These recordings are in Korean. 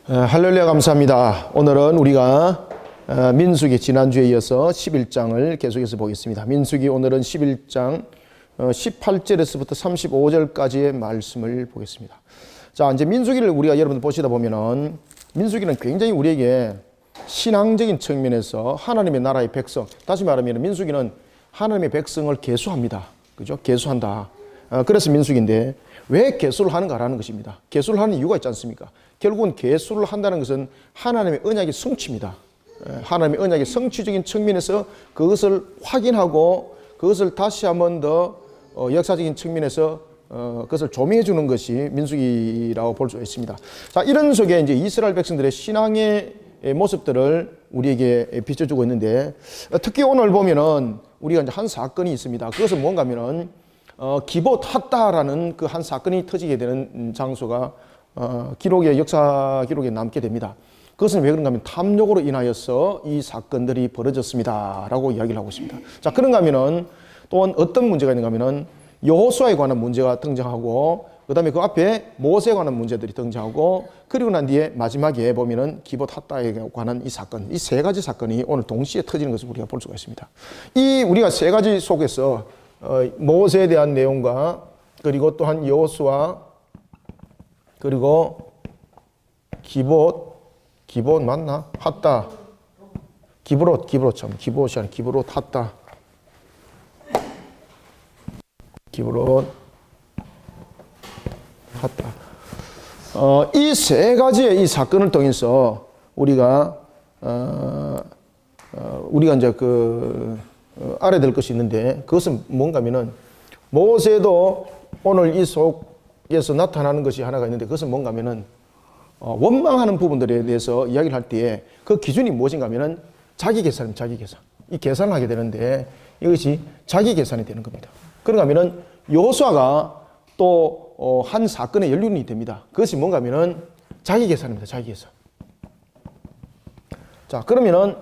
할렐루야, 감사합니다. 오늘은 우리가 민수기 지난주에 이어서 11장을 계속해서 보겠습니다. 민수기 오늘은 11장 18절에서부터 35절까지의 말씀을 보겠습니다. 자, 이제 민수기를 우리가 여러분들 보시다 보면은 민수기는 굉장히 우리에게 신앙적인 측면에서 하나님의 나라의 백성, 다시 말하면 민수기는 하나님의 백성을 계수합니다. 그죠? 계수한다. 그래서 민수기인데 왜 계수를 하는가라는 것입니다. 계수를 하는 이유가 있지 않습니까? 결국은 계수를 한다는 것은 하나님의 언약의 성취입니다. 하나님의 언약의 성취적인 측면에서 그것을 확인하고 그것을 다시 한 번 더 역사적인 측면에서 그것을 조명해 주는 것이 민수기라고 볼 수 있습니다. 자, 이런 속에 이제 이스라엘 백성들의 신앙의 모습들을 우리에게 비춰주고 있는데, 특히 오늘 보면은 우리가 이제 한 사건이 있습니다. 그것은 뭔가 하면은 기봇 핫다라는 그 한 사건이 터지게 되는 장소가 기록의 역사 기록에 남게 됩니다. 그것은 왜 그런가 하면 탐욕으로 인하여서 이 사건들이 벌어졌습니다 라고 이야기를 하고 있습니다. 자, 그런가 하면은 또한 어떤 문제가 있는가 하면은 여호수아에 관한 문제가 등장하고, 그 다음에 그 앞에 모세에 관한 문제들이 등장하고, 그리고 난 뒤에 마지막에 보면은 기봇 핫다에 관한 이 사건, 이 세 가지 사건이 오늘 동시에 터지는 것을 우리가 볼 수가 있습니다. 이 우리가 세 가지 속에서 모세에 대한 내용과, 그리고 또한 여호수아, 그리고 기봇 맞나? 핫다. 기브롯이 아니라 기브롯 핫다. 기브롯 핫다. 이 세 가지의 이 사건을 통해서 우리가 이제 알아야 될 것이 있는데, 그것은 뭔가 하면은 모세도 오늘 이 속에서 나타나는 것이 하나가 있는데, 그것은 뭔가 하면은 원망하는 부분들에 대해서 이야기를 할 때에 그 기준이 무엇인가 하면은 자기 계산입니다. 자기 계산. 이 계산을 하게 되는데 이것이 자기 계산이 되는 겁니다. 그런가 하면은 여호수아가 또 한 사건의 연륜이 됩니다. 그것이 뭔가 하면은 자기 계산입니다. 자기 계산. 자, 그러면은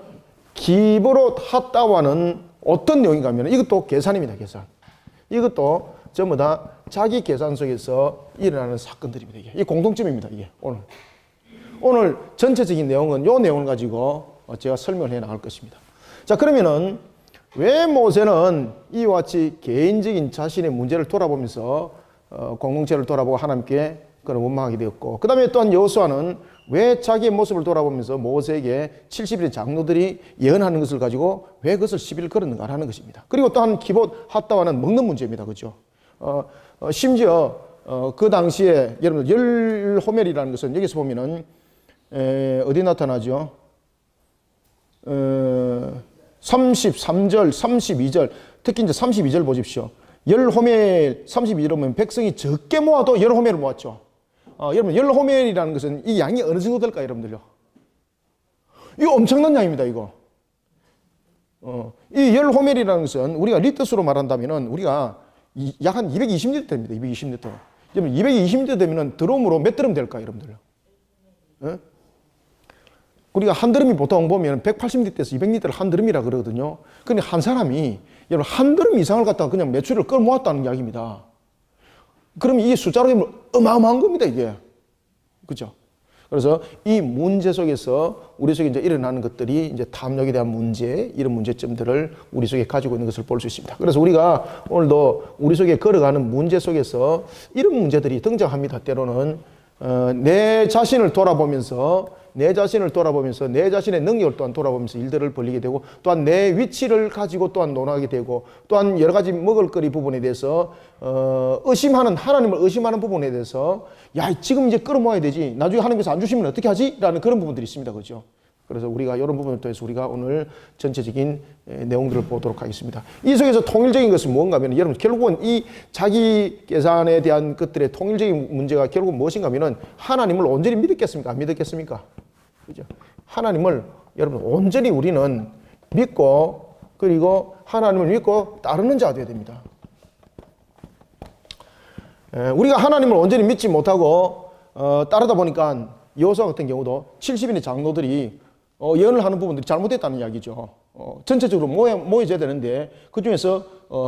기브롯 핫다와는 어떤 내용인가 하면 이것도 계산입니다. 계산. 이것도 전부 다 자기 계산 속에서 일어나는 사건들입니다. 이게 공통점입니다. 이게 오늘 전체적인 내용은 이 내용을 가지고 제가 설명을 해 나갈 것입니다. 자, 그러면은 왜 모세는 이와 같이 개인적인 자신의 문제를 돌아보면서 공동체를 돌아보고 하나님께 그런 원망하게 되었고, 그 다음에 또한 여호수아는 왜 자기의 모습을 돌아보면서 모세에게 70일의 장로들이 예언하는 것을 가지고 왜 그것을 시비를 걸었는가 하는 것입니다. 그리고 또한 기봇 핫다와는 먹는 문제입니다. 그렇죠? 심지어 그 당시에 여러분 열호멜이라는 것은 여기서 보면은 어디 나타나죠? 33절, 32절, 특히 이제 32절 보십시오. 열호멜 32절 보면 백성이 적게 모아도 열호멜을 모았죠. 여러분, 열호멜이라는 것은 이 양이 어느 정도 될까요, 여러분들요? 이거 엄청난 양입니다, 이거. 이 열호멜이라는 것은 우리가 리터수로 말한다면은 우리가 약 한 220리터 됩니다. 220리터. 여러분, 220리터 되면은 드럼으로 몇 드럼 될까요, 여러분들요? 예? 우리가 한 드럼이 보통 보면 180리터에서 200리터를 한 드럼이라 그러거든요. 근데 한 사람이 여러분 한 드럼 이상을 갖다가 그냥 매출을 끌어모았다는 이야기입니다. 그럼 이 숫자로 보면 어마어마한 겁니다, 이게. 그죠? 그래서 이 문제 속에서 우리 속에 이제 일어나는 것들이 이제 탐욕에 대한 문제, 이런 문제점들을 우리 속에 가지고 있는 것을 볼 수 있습니다. 그래서 우리가 오늘도 우리 속에 걸어가는 문제 속에서 이런 문제들이 등장합니다. 때로는 내 자신을 돌아보면서 내 자신의 능력을 또한 돌아보면서 일들을 벌리게 되고, 또한 내 위치를 가지고 또한 논하게 되고, 또한 여러 가지 먹을거리 부분에 대해서 하나님을 의심하는 부분에 대해서 야, 지금 이제 끌어모아야 되지, 나중에 하나님께서 안 주시면 어떻게 하지? 라는 그런 부분들이 있습니다. 그렇죠? 그래서 우리가 이런 부분을 통해서 우리가 오늘 전체적인 내용들을 보도록 하겠습니다. 이 속에서 통일적인 것은 무엇인가 하면, 여러분, 결국은 이 자기 계산에 대한 것들의 통일적인 문제가 결국은 무엇인가 하면 하나님을 온전히 믿었겠습니까? 안 믿었겠습니까? 그죠? 하나님을 여러분 온전히 우리는 믿고, 그리고 하나님을 믿고 따르는 자가 되어야 됩니다. 우리가 하나님을 온전히 믿지 못하고 따르다 보니까 여호수아 같은 경우도 70인의 장로들이 예언을 하는 부분들이 잘못됐다는 이야기죠. 전체적으로 모여져야 되는데 그 중에서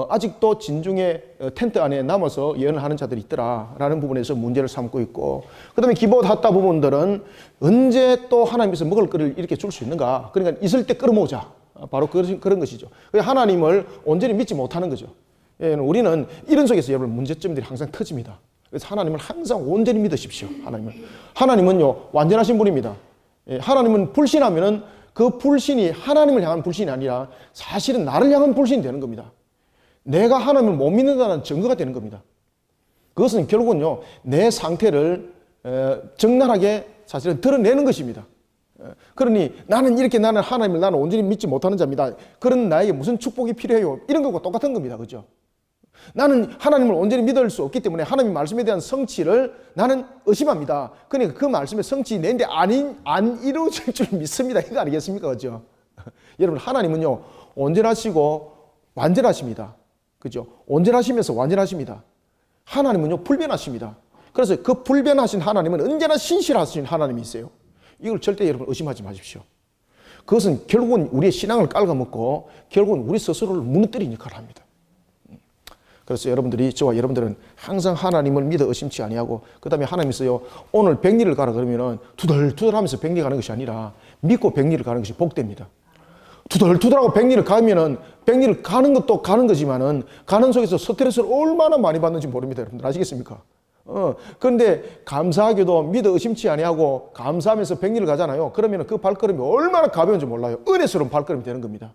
아직도 진중의 텐트 안에 남아서 예언을 하는 자들이 있더라라는 부분에서 문제를 삼고 있고, 그 다음에 기브핫다 부분들은 언제 또 하나님께서 먹을 거를 이렇게 줄 수 있는가, 그러니까 있을 때 끌어모으자, 바로 그런 것이죠. 하나님을 온전히 믿지 못하는 거죠. 우리는 이런 속에서 여러분 문제점들이 항상 터집니다. 그래서 하나님을 항상 온전히 믿으십시오. 하나님은요 완전하신 분입니다. 하나님은 불신하면은 그 불신이 하나님을 향한 불신이 아니라 사실은 나를 향한 불신이 되는 겁니다. 내가 하나님을 못 믿는다는 증거가 되는 겁니다. 그것은 결국은요 내 상태를 적나라하게 사실은 드러내는 것입니다. 그러니 나는 하나님을 나는 온전히 믿지 못하는 자입니다. 그런 나에게 무슨 축복이 필요해요? 이런 것과 똑같은 겁니다. 그죠? 나는 하나님을 온전히 믿을 수 없기 때문에 하나님 말씀에 대한 성취를 나는 의심합니다. 그러니까 그 말씀의 성취 내인데 안 이루어질 줄 믿습니다. 이거 아니겠습니까? 그죠? 여러분, 하나님은요, 온전하시고 완전하십니다. 그죠? 온전하시면서 완전하십니다. 하나님은요, 불변하십니다. 그래서 그 불변하신 하나님은 언제나 신실하신 하나님이세요. 이걸 절대 여러분 의심하지 마십시오. 그것은 결국은 우리의 신앙을 깔아먹고 결국은 우리 스스로를 무너뜨리는 역할을 합니다. 그래서 저와 여러분들은 항상 하나님을 믿어 의심치 아니하고, 그 다음에 하나님께서요 오늘 백리를 가라 그러면은 투덜투덜하면서 백리 가는 것이 아니라 믿고 백리를 가는 것이 복됩니다. 투덜투덜하고 백리를 가면은 백리를 가는 것도 가는 거지만은 가는 속에서 스트레스를 얼마나 많이 받는지 모릅니다. 여러분들 아시겠습니까? 그런데 감사하게도 믿어 의심치 아니하고 감사하면서 백리를 가잖아요. 그러면은 그 발걸음이 얼마나 가벼운지 몰라요. 은혜스러운 발걸음이 되는 겁니다.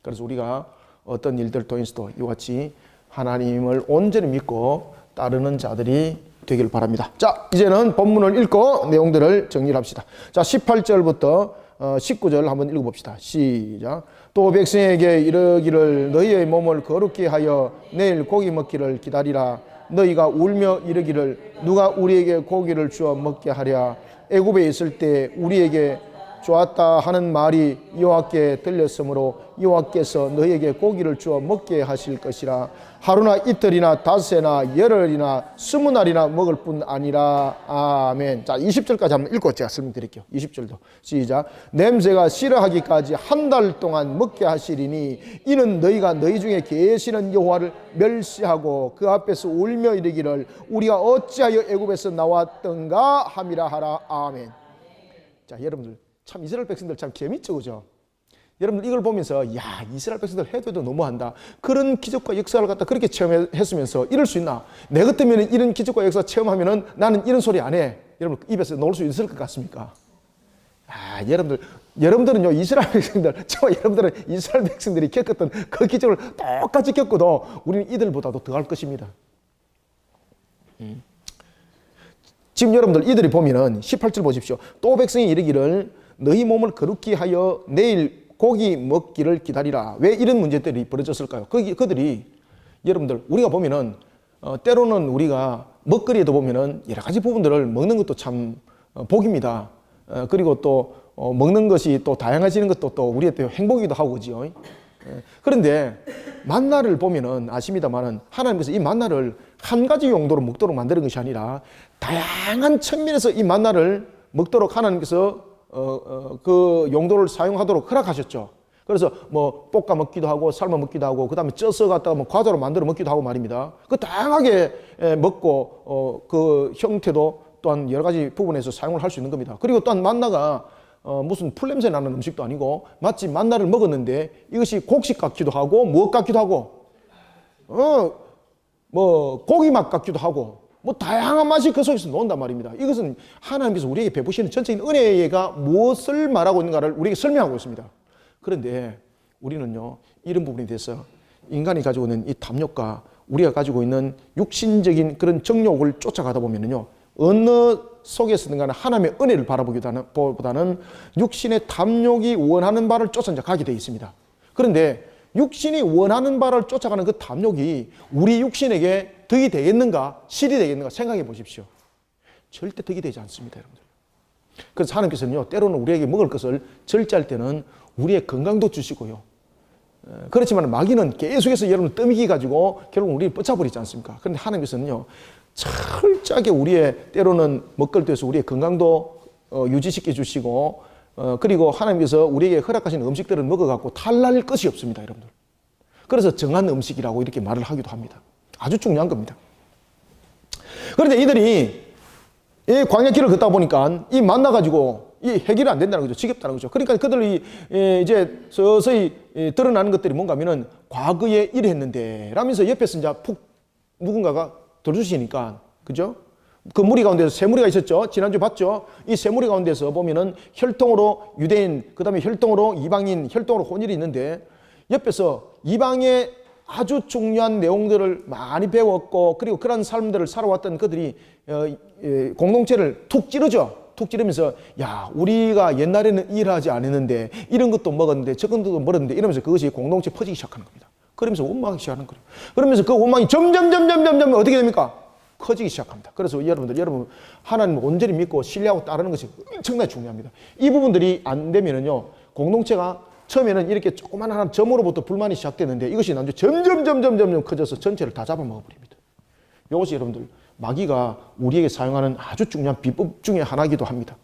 그래서 우리가 어떤 일들 통해서도 이와 같이 하나님을 온전히 믿고 따르는 자들이 되길 바랍니다. 자, 이제는 본문을 읽고 내용들을 정리합시다. 자, 18절부터 19절 한번 읽어봅시다. 시작. 또 백성에게 이르기를 너희의 몸을 거룩히 하여 내일 고기 먹기를 기다리라. 너희가 울며 이르기를 누가 우리에게 고기를 주어 먹게 하랴. 애굽에 있을 때 우리에게 좋았다 하는 말이 여호와께 들렸으므로 여호와께서 너희에게 고기를 주어 먹게 하실 것이라. 하루나 이틀이나 닷새나 열흘이나 20날이나 먹을 뿐 아니라. 아멘. 자, 20절까지 한번 읽고 제가 설명드릴게요. 20절도 시작. 냄새가 싫어하기까지 한 달 동안 먹게 하시리니 이는 너희가 너희 중에 계시는 여호와를 멸시하고 그 앞에서 울며 이르기를 우리가 어찌하여 애굽에서 나왔던가 함이라 하라. 아멘. 자, 여러분들 참 이스라엘 백성들 참 재밌죠, 그죠? 여러분들 이걸 보면서 야, 이스라엘 백성들 해도 너무한다. 그런 기적과 역사를 갖다 그렇게 체험했으면서 이럴 수 있나? 내 같으면 이런 기적과 역사 체험하면은 나는 이런 소리 안 해. 여러분 입에서 놓을 수 있을 것 같습니까? 아, 여러분들은요 이스라엘 백성들, 저와 여러분들은 이스라엘 백성들이 겪었던 그 기적을 똑같이 겪어도 우리는 이들보다도 더 할 것입니다. 지금 여러분들 이들이 보면은 18절 보십시오. 또 백성이 이르기를 너희 몸을 거룩히 하여 내일 고기 먹기를 기다리라. 왜 이런 문제들이 벌어졌을까요? 그들이 여러분들 우리가 보면은 때로는 우리가 먹거리에도 보면은 여러 가지 부분들을 먹는 것도 참 복입니다. 그리고 또 먹는 것이 또 다양해지는 것도 또 우리의 또 행복이기도 하고 그죠. 그런데 만나를 보면은 아십니다만은 하나님께서 이 만나를 한 가지 용도로 먹도록 만드는 것이 아니라 다양한 측면에서 이 만나를 먹도록 하나님께서 그 용도를 사용하도록 허락하셨죠. 그래서 뭐 볶아 먹기도 하고 삶아 먹기도 하고 그 다음에 쪄서 갖다가 뭐 과자로 만들어 먹기도 하고 말입니다. 그 다양하게 먹고 그 형태도 또한 여러 가지 부분에서 사용을 할 수 있는 겁니다. 그리고 또한 만나가 무슨 풀냄새 나는 음식도 아니고 마치 만나를 먹었는데 이것이 곡식 같기도 하고 무엇 같기도 하고 뭐 고기 맛 같기도 하고 뭐 다양한 맛이 그 속에서 나온단 말입니다. 이것은 하나님께서 우리에게 베푸시는 전체적인 은혜가 무엇을 말하고 있는가를 우리에게 설명하고 있습니다. 그런데 우리는요 이런 부분에 대해서 인간이 가지고 있는 이 탐욕과 우리가 가지고 있는 육신적인 그런 정욕을 쫓아가다 보면은요 어느 속에서든 간에 하나님의 은혜를 바라보기보다는 육신의 탐욕이 원하는 바를 쫓아 가게 되어 있습니다. 그런데 육신이 원하는 바를 쫓아가는 그 탐욕이 우리 육신에게 덕이 되겠는가, 실이 되겠는가 생각해 보십시오. 절대 덕이 되지 않습니다, 여러분들. 그래서 하나님께서는요, 때로는 우리에게 먹을 것을 절제할 때는 우리의 건강도 주시고요. 그렇지만 마귀는 계속해서 여러분 떠미기 가지고 결국 우리를 뻗쳐버리지 않습니까? 그런데 하나님께서는요, 철저하게 우리의 때로는 먹거리에서 우리의 건강도 유지시켜 주시고 그리고 하나님께서 우리에게 허락하신 음식들을 먹어갖고 탈날 것이 없습니다, 여러분들. 그래서 정한 음식이라고 이렇게 말을 하기도 합니다. 아주 중요한 겁니다. 그런데 이들이 이 광야길을 걷다 보니까 이 만나가지고 이 해결이 안 된다는 거죠. 지겹다는 거죠. 그러니까 그들이 이제 서서히 드러나는 것들이 뭔가 하면은 과거에 이랬는데 라면서 옆에서 이제 푹 누군가가 들어주시니까, 그죠? 그 무리 가운데서 세 무리가 있었죠. 지난주 봤죠? 이 세 무리 가운데서 보면은 혈통으로 유대인, 그 다음에 혈통으로 이방인, 혈통으로 혼혈이 있는데 옆에서 이방의 아주 중요한 내용들을 많이 배웠고 그리고 그런 삶들을 살아왔던 그들이 공동체를 툭 찌르죠. 툭 찌르면서 야, 우리가 옛날에는 일하지 않았는데 이런 것도 먹었는데 저런 것도 먹었는데 이러면서 그것이 공동체에 퍼지기 시작하는 겁니다. 그러면서 원망하기 시작하는 거예요. 그러면서 그 원망이 점점 어떻게 됩니까? 커지기 시작합니다. 그래서 여러분 하나님을 온전히 믿고 신뢰하고 따르는 것이 엄청나게 중요합니다. 이 부분들이 안 되면은요, 공동체가 처음에는 이렇게 조그마한 점으로부터 불만이 시작되는데 이것이 나중에 점점 커져서 전체를 다 잡아먹어 버립니다. 이것이 여러분들 마귀가 우리에게 사용하는 아주 중요한 비법 중에 하나이기도 합니다.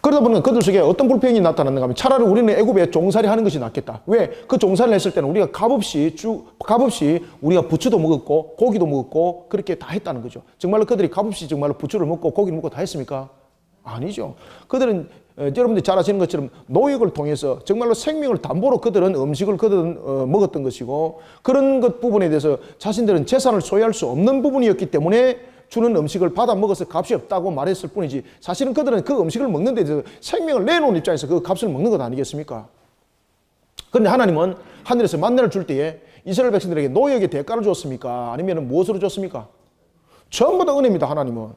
그러다 보니까 그들 속에 어떤 불평이 나타났는가 하면 차라리 우리는 애굽에 종살이 하는 것이 낫겠다. 왜? 그 종살이를 했을 때는 우리가 값없이 우리가 부추도 먹었고 고기도 먹었고 그렇게 다 했다는 거죠. 정말로 그들이 값없이 정말로 부추를 먹고 고기를 먹고 다 했습니까? 아니죠. 그들은 여러분들이 잘 아시는 것처럼 노역을 통해서 정말로 생명을 담보로 그들은 음식을 먹었던 것이고 그런 것 부분에 대해서 자신들은 재산을 소유할 수 없는 부분이었기 때문에 주는 음식을 받아 먹어서 값이 없다고 말했을 뿐이지 사실은 그들은 그 음식을 먹는 데 대해서 생명을 내놓은 입장에서 그 값을 먹는 것 아니겠습니까? 그런데 하나님은 하늘에서 만나를 줄 때에 이스라엘 백성들에게 노역의 대가를 줬습니까? 아니면 무엇으로 줬습니까? 전부 다 은혜입니다, 하나님은.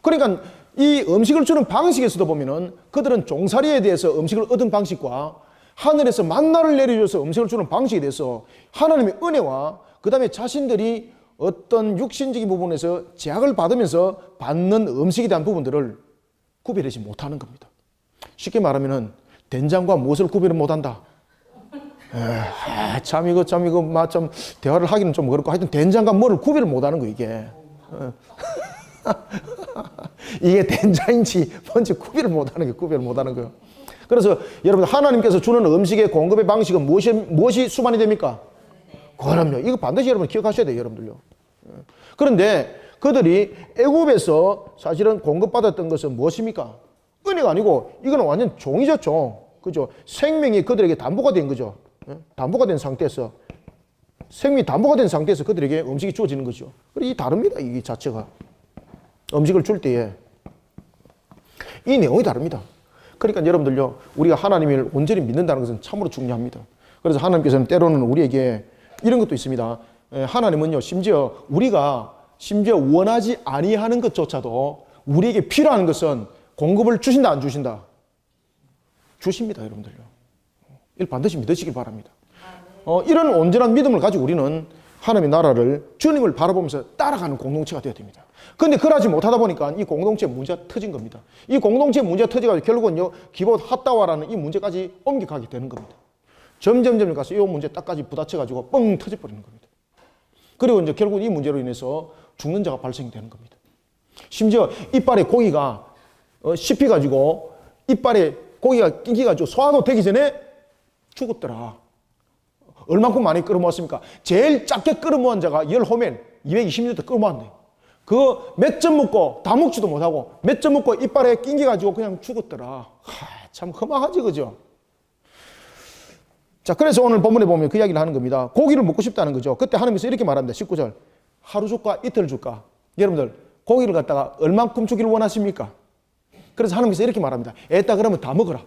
그러니까 이 음식을 주는 방식에서도 보면은 그들은 종살이에 대해서 음식을 얻은 방식과 하늘에서 만나를 내려줘서 음식을 주는 방식에 대해서 하나님의 은혜와 그 다음에 자신들이 어떤 육신적인 부분에서 제약을 받으면서 받는 음식에 대한 부분들을 구별하지 못하는 겁니다. 쉽게 말하면은 된장과 무엇을 구별을 못한다. 참 이거 대화를 하기는 좀 그렇고 하여튼 된장과 뭐를 구별을 못하는 거 이게. 이게 된장인지 뭔지 구별을 못하는 거예요. 그래서 여러분 하나님께서 주는 음식의 공급의 방식은 무엇이 수반이 됩니까? 그럼요. 이거 반드시 여러분 기억하셔야 돼요, 여러분들요. 그런데 그들이 애굽에서 사실은 공급받았던 것은 무엇입니까? 은혜가 아니고 이거는 완전 종이죠, 종. 그죠? 생명이 그들에게 담보가 된 거죠. 담보가 된 상태에서 생명이 담보가 된 상태에서 그들에게 음식이 주어지는 거죠. 그리고 이 다릅니다, 이 자체가. 음식을 줄 때에 이 내용이 다릅니다. 그러니까 여러분들요, 우리가 하나님을 온전히 믿는다는 것은 참으로 중요합니다. 그래서 하나님께서는 때로는 우리에게 이런 것도 있습니다. 하나님은요, 우리가 원하지 아니하는 것조차도 우리에게 필요한 것은 공급을 주신다, 안 주신다? 주십니다, 여러분들요. 이걸 반드시 믿으시길 바랍니다. 이런 온전한 믿음을 가지고 우리는 하나님의 나라를, 주님을 바라보면서 따라가는 공동체가 되어야 됩니다. 그런데 그러지 못하다 보니까 이 공동체 문제가 터진 겁니다. 이 공동체 문제가 터져가지고 결국은 기봇 핫다와라는 이 문제까지 옮겨가게 되는 겁니다. 점점 가서 이 문제 딱까지 부딪혀가지고 뻥 터져버리는 겁니다. 그리고 이제 결국 이 문제로 인해서 죽는 자가 발생이 되는 겁니다. 심지어 이빨에 고기가 씹혀가지고 이빨에 고기가 끼기가지고 소화도 되기 전에 죽었더라. 얼만큼 많이 끌어모았습니까? 제일 작게 끌어모은 자가 열호면 220리터 끌어모았네. 그거 몇 점 먹고 다 먹지도 못하고 몇 점 먹고 이빨에 낑겨가지고 그냥 죽었더라. 참 허망하지, 그죠? 자, 그래서 오늘 본문에 보면 그 이야기를 하는 겁니다. 고기를 먹고 싶다는 거죠. 그때 하나님께서 이렇게 말합니다. 19절. 하루 줄까 이틀 줄까? 여러분들 고기를 갖다가 얼만큼 주기를 원하십니까? 그래서 하나님께서 이렇게 말합니다. 애따 그러면 다 먹어라.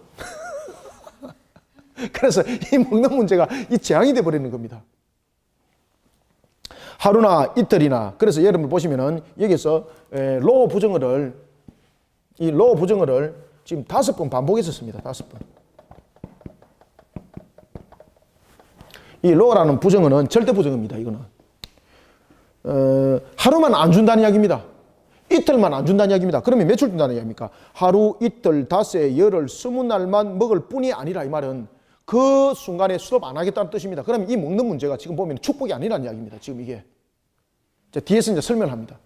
그래서 이 먹는 문제가 이 재앙이 돼버리는 겁니다. 하루나 이틀이나. 그래서 여러분 보시면은 여기서 로어 부정어를 지금 5번 반복했었습니다. 5번. 이 로어라는 부정어는 절대 부정어입니다. 이거는 하루만 안 준다는 이야기입니다. 이틀만 안 준다는 이야기입니다. 그러면 며칠 준다는 이야기입니까? 하루, 이틀, 닷새, 열흘, 20날만 먹을 뿐이 아니라 이 말은 그 순간에 수업 안 하겠다는 뜻입니다. 그러면 이 먹는 문제가 지금 보면 축복이 아니라는 이야기입니다. 지금 이게. 자, 뒤에서 이제 설명을 합니다.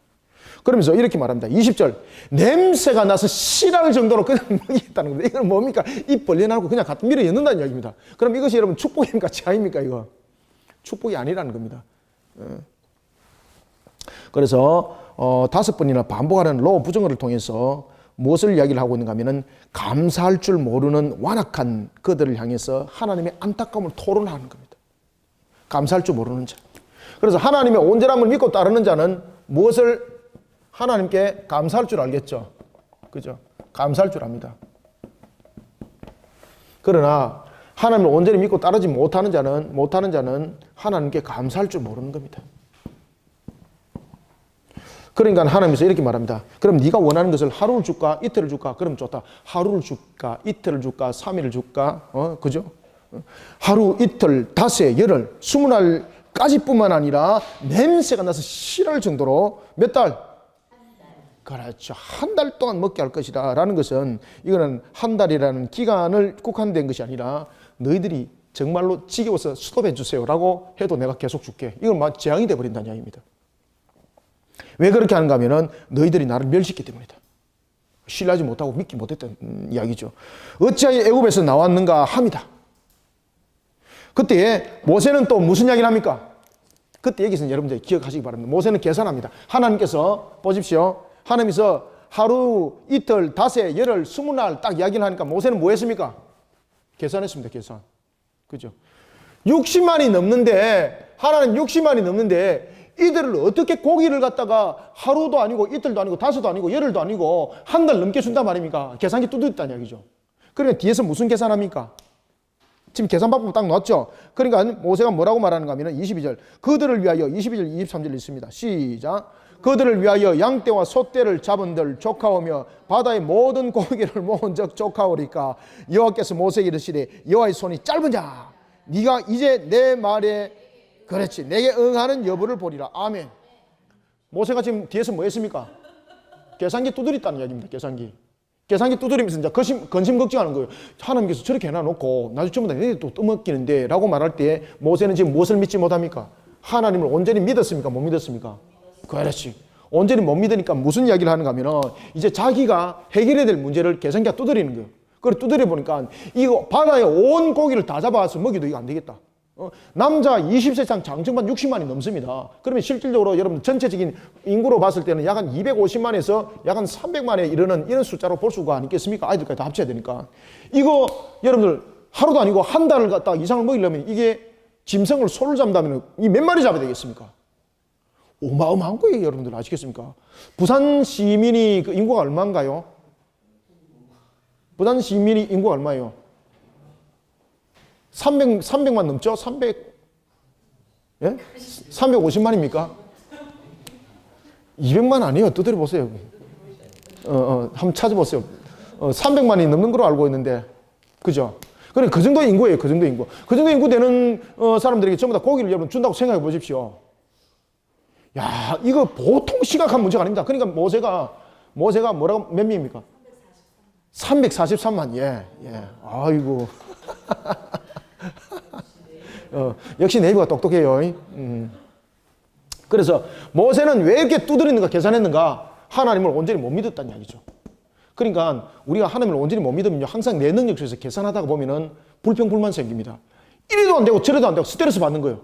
그러면서 이렇게 말합니다. 20절. 냄새가 나서 실할 정도로 그냥 먹이겠다는 겁니다. 이건 뭡니까? 입 벌려놔고 그냥 갖다 밀어 넣는다는 이야기입니다. 그럼 이것이 여러분 축복입니까? 재앙입니까? 이거 축복이 아니라는 겁니다. 그래서 5번이나 반복하는 로 부정어를 통해서 무엇을 이야기를 하고 있는가 하면은 감사할 줄 모르는 완악한 그들을 향해서 하나님의 안타까움을 토론하는 겁니다. 감사할 줄 모르는 자. 그래서 하나님의 온전함을 믿고 따르는 자는 무엇을 하나님께 감사할 줄 알겠죠. 그죠? 감사할 줄 압니다. 그러나 하나님을 온전히 믿고 따르지 못하는 자는 하나님께 감사할 줄 모르는 겁니다. 그러니까 하나님께서 이렇게 말합니다. 그럼 네가 원하는 것을 하루를 줄까? 이틀을 줄까? 그럼 좋다. 하루를 줄까? 이틀을 줄까? 3일을 줄까? 그죠? 하루, 이틀, 닷새, 열흘, 20날까지뿐만 아니라 냄새가 나서 싫을 정도로 몇 달? 그렇죠. 한 달 동안 먹게 할 것이다 라는 것은 이거는 한 달이라는 기간을 국한된 것이 아니라 너희들이 정말로 지겨워서 스톱해 주세요 라고 해도 내가 계속 줄게. 이건 막 재앙이 되어버린다는 이야기입니다. 왜 그렇게 하는가 하면은 너희들이 나를 멸시했기 때문이다. 신뢰하지 못하고 믿지 못했던 이야기죠. 어찌하여 애굽에서 나왔는가 합니다. 그때 모세는 또 무슨 이야기를 합니까? 그때 얘기는 여러분들 기억하시기 바랍니다. 모세는 계산합니다. 하나님께서 보십시오. 하나님께서 하루, 이틀, 닷새, 열흘, 20날 딱 이야기를 하니까 모세는 뭐 했습니까? 계산했습니다. 계산. 그죠? 60만이 넘는데 하나님 60만이 넘는데 이들을 어떻게 고기를 갖다가 하루도 아니고 이틀도 아니고 닷새도 아니고 열흘도 아니고 한 달 넘게 준단 말입니까? 계산기 두드렸다는 이야기죠. 그러니까 뒤에서 무슨 계산합니까? 지금 계산 방법 딱 넣었죠. 그러니까 모세가 뭐라고 말하는가 하면 22절. 그들을 위하여 22절 23절 있습니다. 시작. 그들을 위하여 양떼와 소떼를 잡은들 조카오며 바다의 모든 고기를 모은 적 조카오리까 여호와께서 모세에게 이르시되 여호와의 손이 짧으냐 네가 이제 내 말에 그렇지 내게 응하는 여부를 보리라. 아멘. 모세가 지금 뒤에서 뭐 했습니까? 계산기 두드렸다는 이야기입니다. 계산기 두드리면서 이제 근심 걱정하는 거예요. 하나님께서 저렇게 해놔놓고 나중에 전부 다 얘네들 또 떠먹기는데 라고 말할 때 모세는 지금 무엇을 믿지 못합니까? 하나님을 온전히 믿었습니까? 못 믿었습니까? 그렇지. 온전히 못 믿으니까 무슨 이야기를 하는가 하면 이제 자기가 해결해야 될 문제를 계산기가 두드리는 거예요. 그걸 두드려 보니까 이거 바다에 온 고기를 다 잡아서 먹여도 이거 안 되겠다. 남자 20세상 장정반 60만이 넘습니다. 그러면 실질적으로 여러분 전체적인 인구로 봤을 때는 약 한 250만에서 약 한 300만에 이르는 이런 숫자로 볼 수가 있겠습니까? 아이들까지 다 합쳐야 되니까. 이거 여러분들 하루도 아니고 한 달을 갖다 이상을 먹이려면 이게 짐승을 소를 잡는다면 이 몇 마리 잡아야 되겠습니까? 어마어마한 거예요. 여러분들 아시겠습니까? 부산 시민이 그 인구가 얼마인가요? 부산 시민이 인구가 얼마예요? 300만 넘죠? 350만입니까? 200만 아니에요. 두드려 보세요. 한번 찾아보세요. 300만이 넘는 걸로 알고 있는데, 그죠? 그래, 그 정도 인구예요. 그 정도 인구. 그 정도 인구 되는 사람들에게 전부 다 고기를 여러분 준다고 생각해 보십시오. 야, 이거 보통 심각한 문제가 아닙니다. 그러니까 모세가 뭐라고, 몇 명입니까? 343만, 예. 아이고. 역시 네이버가 똑똑해요. 그래서 모세는 왜 이렇게 두드리는가, 계산했는가? 하나님을 온전히 못 믿었다는 이야기죠. 그러니까 우리가 하나님을 온전히 못 믿으면요, 항상 내 능력 속에서 계산하다가 보면은 불평불만 생깁니다. 이래도 안 되고 저래도 안 되고 스트레스 받는 거예요.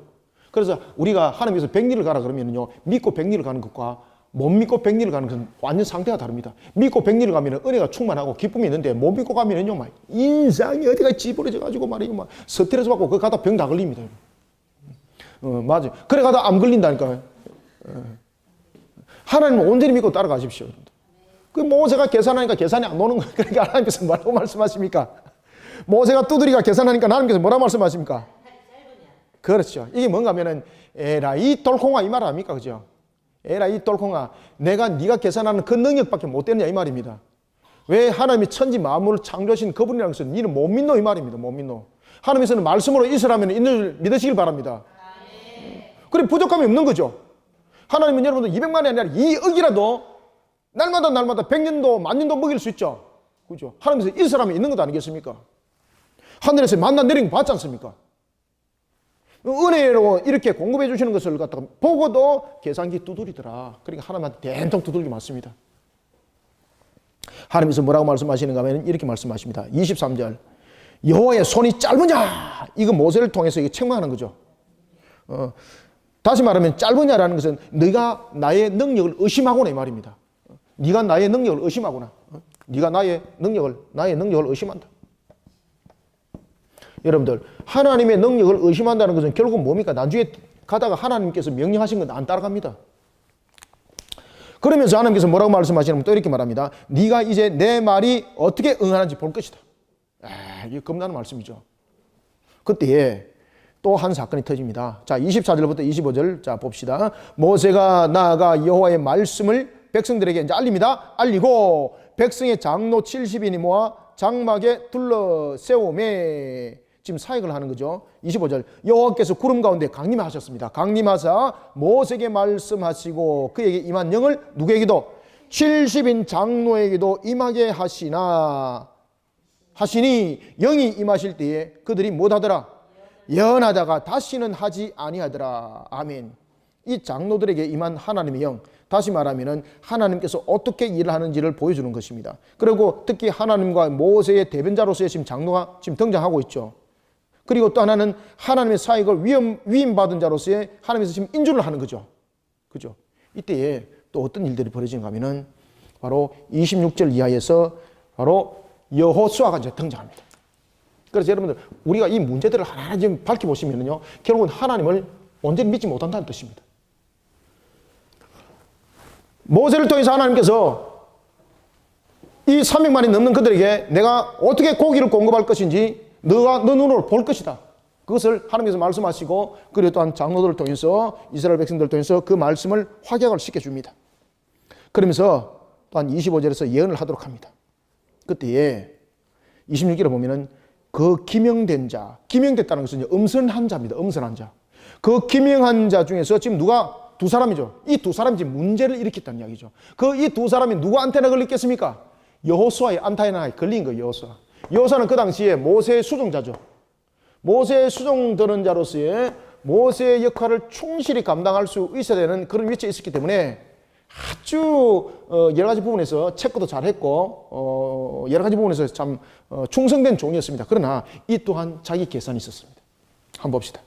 그래서 우리가 하나님께서 100리를 가라 그러면은요, 믿고 100리를 가는 것과 못 믿고 100리를 가는 것은 완전 상태가 다릅니다. 믿고 100리를 가면은 은혜가 충만하고 기쁨이 있는데 못 믿고 가면은요, 막 인상이 어디가 찌부러져가지고 말이에요, 막 스트레스 받고 그거 가다 병 다 걸립니다. 맞아요. 그래 가다 암 걸린다니까요. 하나님을 온전히 믿고 따라가십시오. 그 모세가 계산하니까 계산이 안 오는 거예요. 그러니까 하나님께서 뭐라고 말씀하십니까? 모세가 두드리가 계산하니까 하나님께서 뭐라고 말씀하십니까? 그렇죠. 이게 뭔가 하면은 에라 이 똘콩아 이 말 아닙니까? 그죠? 에라 이 똘콩아 네가 계산하는 그 능력밖에 못 되느냐 이 말입니다. 왜 하나님이 천지 만물을 창조하신 그분이라는 것은 니는 못 믿노 이 말입니다. 못 믿노. 하나님께서는 말씀으로 있으라면 있는 믿으시길 바랍니다. 그래 부족함이 없는 거죠. 하나님은 여러분들 200만이 아니라 2억이라도 날마다 100년도 10,000년도 먹일 수 있죠. 그죠? 하나님께서 있으라면 있는 것 아니겠습니까? 하늘에서 만나 내린 거 봤지 않습니까? 은혜로 이렇게 공급해 주시는 것을 갖다가 보고도 계산기 두드리더라. 그러니까 하나님한테 된통 두들기 맞습니다. 하나님께서 뭐라고 말씀하시는가 하면 이렇게 말씀하십니다. 23절. 여호와의 손이 짧으냐? 이거 모세를 통해서 책망하는 거죠. 다시 말하면 짧으냐라는 것은 네가 나의 능력을 의심하구나 이 말입니다. 네가 나의 능력을 의심하구나. 네가 나의 능력을 의심한다. 여러분들, 하나님의 능력을 의심한다는 것은 결국 뭡니까? 나중에 가다가 하나님께서 명령하신 건 안 따라갑니다. 그러면서 하나님께서 뭐라고 말씀하시냐면 또 이렇게 말합니다. 네가 이제 내 말이 어떻게 응하는지 볼 것이다. 이게 겁나는 말씀이죠. 그때에 또 한 사건이 터집니다. 자, 24절부터 25절 자 봅시다. 모세가 나아가 여호와의 말씀을 백성들에게 이제 알립니다. 알리고 백성의 장로 70인이 모아 장막에 둘러 세우매 지금 사역을 하는 거죠. 25절. 여호와께서 구름 가운데 강림하셨습니다. 강림하사 모세에게 말씀하시고 그에게 임한 영을 누구에게도 70인 장로에게도 임하게 하시니 영이 임하실 때에 그들이 못하더라. 예언하다가 다시는 하지 아니하더라. 아멘. 이 장로들에게 임한 하나님의 영, 다시 말하면 하나님께서 어떻게 일을 하는지를 보여주는 것입니다. 그리고 특히 하나님과 모세의 대변자로서의 지금 장로가 지금 등장하고 있죠. 그리고 또 하나는 하나님의 사역을 위임받은 자로서의 하나님께서 지금 인준을 하는 거죠. 그죠? 이때에 또 어떤 일들이 벌어지는가 하면은 바로 26절 이하에서 바로 여호수아가 이제 등장합니다. 그래서 여러분들, 우리가 이 문제들을 하나하나 지금 밝혀보시면요, 결국은 하나님을 온전히 믿지 못한다는 뜻입니다. 모세를 통해서 하나님께서 이 300만이 넘는 그들에게 내가 어떻게 고기를 공급할 것인지 너가 너 눈으로 볼 것이다. 그것을 하나님께서 말씀하시고, 그리고 또한 장로들을 통해서 이스라엘 백성들을 통해서 그 말씀을 확약을 시켜줍니다. 그러면서 또한 25절에서 예언을 하도록 합니다. 그때에 26절에 보면은 그 기명된 자, 기명됐다는 것은 음선한 자입니다. 음선한 자. 그 기명한 자 중에서 지금 누가 두 사람이죠. 이 두 사람이 지금 문제를 일으켰다는 이야기죠. 그 이 두 사람이 누구 안테나 걸렸겠습니까? 여호수아의 안테나에 걸린 거예요. 여호수아. 여호수아는 그 당시에 모세의 수종자죠. 모세의 수종드는 자로서의 모세의 역할을 충실히 감당할 수 있어야 되는 그런 위치에 있었기 때문에 아주 여러 가지 부분에서 체크도 잘했고 여러 가지 부분에서 참 충성된 종이었습니다. 그러나 이 또한 자기 계산이 있었습니다. 한번 봅시다.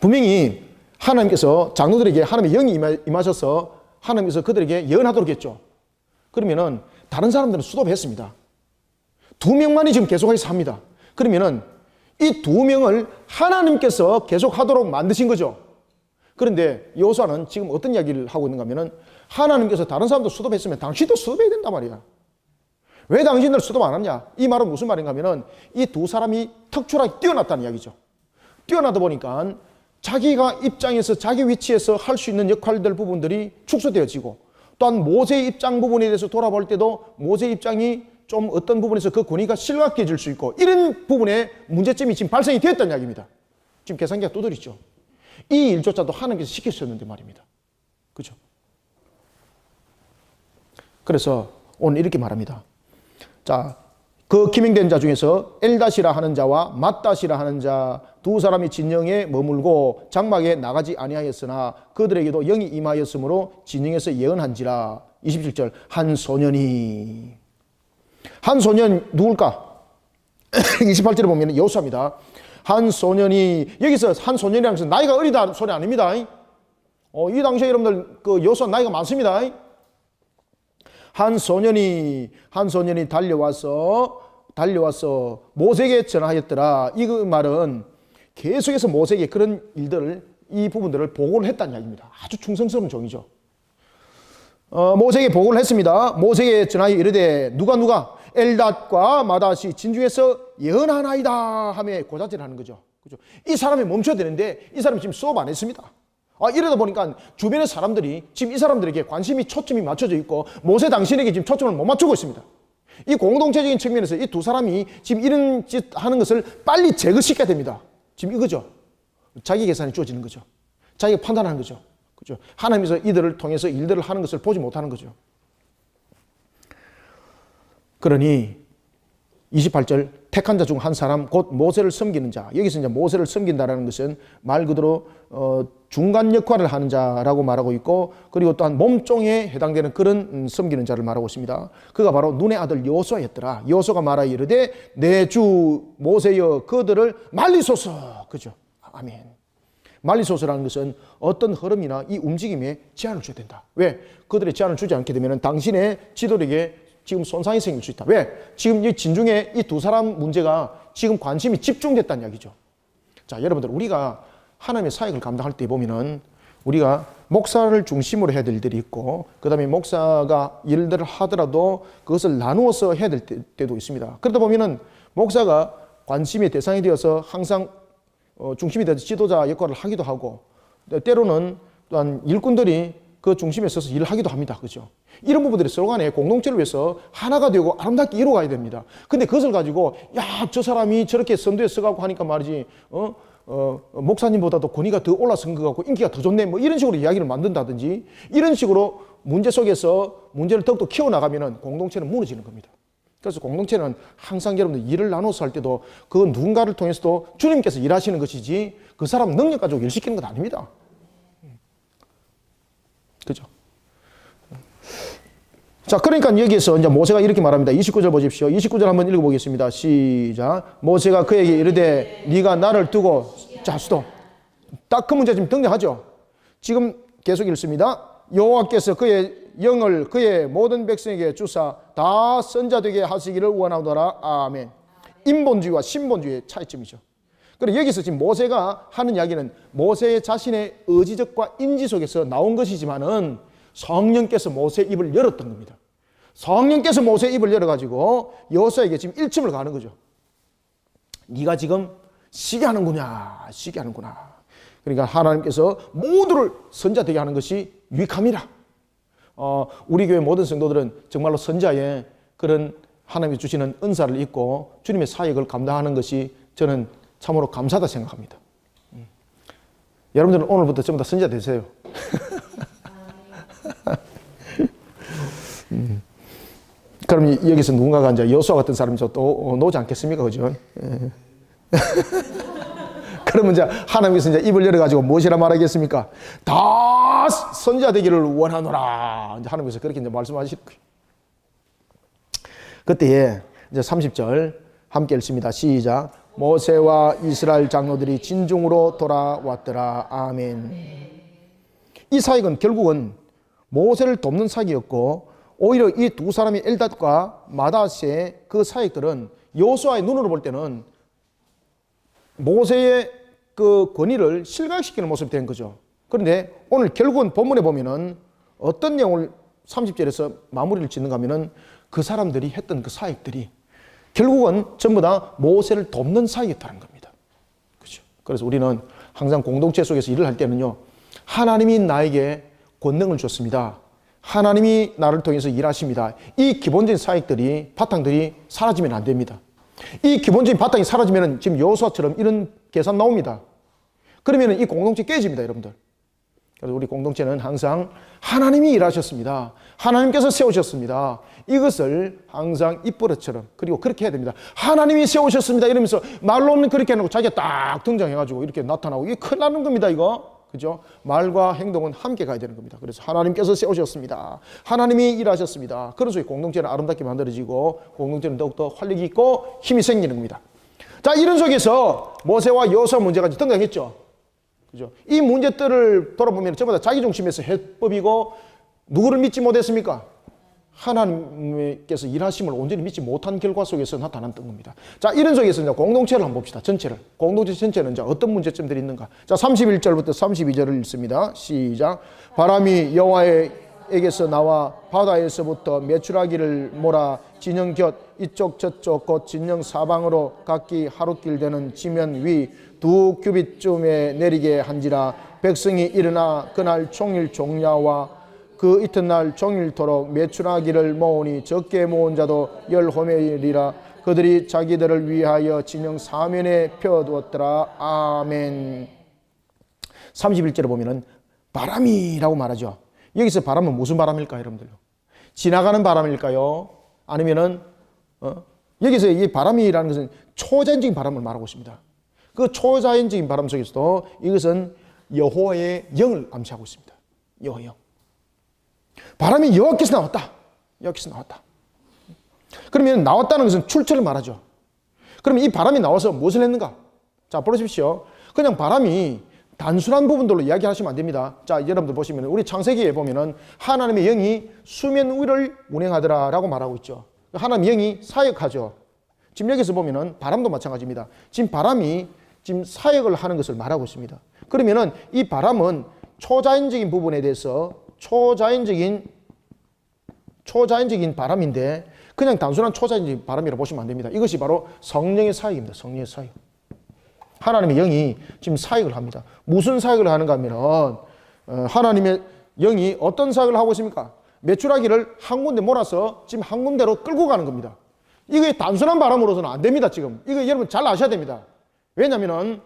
분명히 하나님께서 장로들에게 하나님의 영이 임하셔서 하나님께서 그들에게 예언하도록 했죠. 그러면은 다른 사람들은 수도했습니다. 2명만이 지금 계속해서 합니다. 그러면은 이 2명을 하나님께서 계속하도록 만드신 거죠. 그런데 여호수아는 지금 어떤 이야기를 하고 있는가 하면은 하나님께서 다른 사람도 수도했으면 당신도 수도해야 된단 말이야. 왜 당신들 수도 안 하냐? 이 말은 무슨 말인가 하면은 이 두 사람이 특출하게 뛰어났다는 이야기죠. 뛰어나다 보니까 자기가 입장에서 자기 위치에서 할 수 있는 역할들 부분들이 축소되어지고, 또한 모세의 입장 부분에 대해서 돌아볼 때도 모세의 입장이 좀 어떤 부분에서 그 권위가 실각해질 수 있고, 이런 부분에 문제점이 지금 발생이 되었다는 이야기입니다. 지금 계산기가 두드리죠. 이 일조차도 하나님께서 시키셨는데 말입니다. 그죠? 그래서 오늘 이렇게 말합니다. 자, 그 기명된 자 중에서 엘닷이라 하는 자와 맏닷이라 하는 자 두 사람이 진영에 머물고 장막에 나가지 아니하였으나 그들에게도 영이 임하였으므로 진영에서 예언한지라. 27절. 한 소년 누굴까? 28절에 보면 여호수아입니다. 한 소년이, 여기서 한 소년이라는 것은 나이가 어리다 소리 아닙니다. 이 당시에 여러분들 그 여호수아 나이가 많습니다. 한 소년이 달려와서 모세에게 전하였더라. 이 말은 계속해서 모세에게 그런 일들을, 이 부분들을 보고를 했다는 이야기입니다. 아주 충성스러운 종이죠. 모세에게 보고를 했습니다. 모세에게 전하여 이르되 누가 엘닷과 맏닷이 진중에서 예언하나이다 하며 고자질하는 거죠. 그죠? 이 사람이 멈춰야 되는데 이 사람이 지금 수업 안 했습니다. 이러다 보니까 주변의 사람들이 지금 이 사람들에게 초점이 맞춰져 있고 모세 당신에게 지금 초점을 못 맞추고 있습니다. 이 공동체적인 측면에서 이 두 사람이 지금 이런 짓 하는 것을 빨리 제거시켜야 됩니다. 지금 이거죠. 자기 계산이 주어지는 거죠. 자기가 판단하는 거죠. 그죠? 하나님께서 이들을 통해서 일들을 하는 것을 보지 못하는 거죠. 그러니 28절 택한 자 중 한 사람 곧 모세를 섬기는 자. 여기서 이제 모세를 섬긴다라는 것은 말 그대로 중간 역할을 하는 자라고 말하고 있고, 그리고 또한 몸종에 해당되는 그런 섬기는 자를 말하고 있습니다. 그가 바로 눈의 아들 여호수아였더라. 여호수아가 말하여 이르되 내 주 모세여 그들을 말리소서. 그죠? 아멘. 말리소서라는 것은 어떤 흐름이나 이 움직임에 제한을 줘야 된다. 왜? 그들의 제한을 주지 않게 되면 당신의 지도력에 지금 손상이 생길 수 있다. 왜? 지금 이 진중에 이 두 사람 문제가 지금 관심이 집중됐다는 이야기죠. 자, 여러분들, 우리가 하나님의 사역을 감당할 때 보면은 우리가 목사를 중심으로 해야 될 일들이 있고, 그 다음에 목사가 일들을 하더라도 그것을 나누어서 해야 될 때도 있습니다. 그러다 보면은 목사가 관심의 대상이 되어서 항상 중심이 되어서 지도자 역할을 하기도 하고, 때로는 또한 일꾼들이 그 중심에 서서 일을 하기도 합니다. 그죠? 이런 부분들이 서로 간에 공동체를 위해서 하나가 되고 아름답게 이루어가야 됩니다. 근데 그것을 가지고, 야, 저 사람이 저렇게 선두에 서가고 하니까 말이지, 목사님보다도 권위가 더 올라선 것 같고 인기가 더 좋네. 뭐 이런 식으로 이야기를 만든다든지, 이런 식으로 문제 속에서 문제를 더욱더 키워나가면은 공동체는 무너지는 겁니다. 그래서 공동체는 항상 여러분들 일을 나눠서 할 때도 그 누군가를 통해서도 주님께서 일하시는 것이지 그 사람 능력 가지고 일 시키는 건 아닙니다. 그죠? 자, 그러니까 여기에서 이제 모세가 이렇게 말합니다. 29절 보십시오. 29절 한번 읽어보겠습니다. 시작. 모세가 그에게 이르되 네가 나를 두고 자수도. 딱 그 문제 지금 등장하죠. 지금 계속 읽습니다. 여호와께서 그의 영을 그의 모든 백성에게 주사 다 선자되게 하시기를 원하노라. 아멘. 인본주의와 신본주의의 차이점이죠. 그리고 여기서 지금 모세가 하는 이야기는 모세의 자신의 의지적과 인지 속에서 나온 것이지만은 성령께서 모세의 입을 열었던 겁니다. 성령께서 모세의 입을 열어가지고 여호수아에게 지금 일침을 가는 거죠. 네가 지금 시기하는구나, 시기하는구나. 그러니까 하나님께서 모두를 선자되게 하는 것이 유익함이라. 우리 교회 모든 성도들은 정말로 선자의 그런 하나님이 주시는 은사를 입고 주님의 사역을 감당하는 것이 저는 참으로 감사하다 생각합니다. 여러분들은 오늘부터 전부 다 선자 되세요. 그럼 여기서 누군가가 이제 여호수아 같은 사람이 또 나오지 않겠습니까? 그죠? 그러면 이제 하나님께서 이제 입을 열어가지고 무엇이라 말하겠습니까? 다 선지자 되기를 원하노라. 이제 하나님께서 그렇게 이제 말씀하실 거예요. 그때에 이제 30절 함께 읽습니다. 시작. 모세와 이스라엘 장로들이 진중으로 돌아왔더라. 아멘. 이 사역은 결국은 모세를 돕는 사역이었고, 오히려 이 두 사람이 엘닷과 마다스의 그 사역들은 여호수아의 눈으로 볼 때는 모세의 그 권위를 실각시키는 모습이 된 거죠. 그런데 오늘 결국은 본문에 보면은 어떤 내용을 30절에서 마무리를 짓는가 하면은 그 사람들이 했던 그 사역들이 결국은 전부 다 모세를 돕는 사역이었다는 겁니다. 그렇죠? 그래서 우리는 항상 공동체 속에서 일을 할 때는요, 하나님이 나에게 권능을 줬습니다. 하나님이 나를 통해서 일하십니다. 이 기본적인 사역들이, 바탕들이 사라지면 안 됩니다. 이 기본적인 바탕이 사라지면 지금 여호수아처럼 이런 계산 나옵니다. 그러면 이 공동체 깨집니다, 여러분들. 그래서 우리 공동체는 항상 하나님이 일하셨습니다. 하나님께서 세우셨습니다. 이것을 항상 입버릇처럼, 그리고 그렇게 해야 됩니다. 하나님이 세우셨습니다. 이러면서 말로는 그렇게 해놓고 자기가 딱 등장해가지고 이렇게 나타나고, 이게 큰일 나는 겁니다, 이거. 그죠? 말과 행동은 함께 가야 되는 겁니다. 그래서 하나님께서 세우셨습니다. 하나님이 일하셨습니다. 그런 속에 공동체는 아름답게 만들어지고 공동체는 더욱더 활력이 있고 힘이 생기는 겁니다. 자, 이런 속에서 모세와 여호수아 문제가 등장했죠. 그죠? 이 문제들을 돌아보면 전부 다 자기 중심에서 해법이고, 누구를 믿지 못했습니까? 하나님께서 일하심을 온전히 믿지 못한 결과 속에서 나타났던 겁니다. 자, 이런 속에서 이제 공동체를 한번 봅시다. 전체를. 공동체 전체는 이제 어떤 문제점들이 있는가? 자, 31절부터 32절을 읽습니다. 시작. 바람이 여호와에게서 나와 바다에서부터 메추라기를 몰아 진영 곁 이쪽 저쪽 곧 진영 사방으로 각기 하루길 되는 지면 위 2규빗쯤에 내리게 한지라. 백성이 일어나 그날 종일 종야와 그 이튿날 종일토록 메추라기를 모으니 적게 모은 자도 10호멜이라. 그들이 자기들을 위하여 진영 사면에 펴두었더라. 아멘. 31절에 보면은 바람이라고 말하죠. 여기서 바람은 무슨 바람일까요, 여러분들? 지나가는 바람일까요? 아니면은 여기서 이 바람이라는 것은 초자연적인 바람을 말하고 있습니다. 그 초자연적인 바람 속에서도 이것은 여호와의 영을 암시하고 있습니다. 여호와의 영. 바람이 여호와께서 나왔다. 여호와께서 나왔다. 그러면 나왔다는 것은 출처를 말하죠. 그럼 이 바람이 나와서 무엇을 했는가? 자, 보십시오. 그냥 바람이 단순한 부분들로 이야기하시면 안 됩니다. 자, 여러분들 보시면 우리 창세기에 보면은 하나님의 영이 수면 위를 운행하더라라고 말하고 있죠. 하나님의 영이 사역하죠. 지금 여기서 보면은 바람도 마찬가지입니다. 지금 바람이 지금 사역을 하는 것을 말하고 있습니다. 그러면은 이 바람은 초자연적인 부분에 대해서 초자연적인 바람인데 그냥 단순한 초자연적인 바람이라고 보시면 안 됩니다. 이것이 바로 성령의 사역입니다. 성령의 사역. 하나님의 영이 지금 사역을 합니다. 무슨 사역을 하는가 하면 하나님의 영이 어떤 사역을 하고 있습니까? 메추라기를 한 군데 몰아서 지금 한 군데로 끌고 가는 겁니다. 이게 단순한 바람으로서는 안 됩니다. 지금 이거 여러분 잘 아셔야 됩니다. 왜냐하면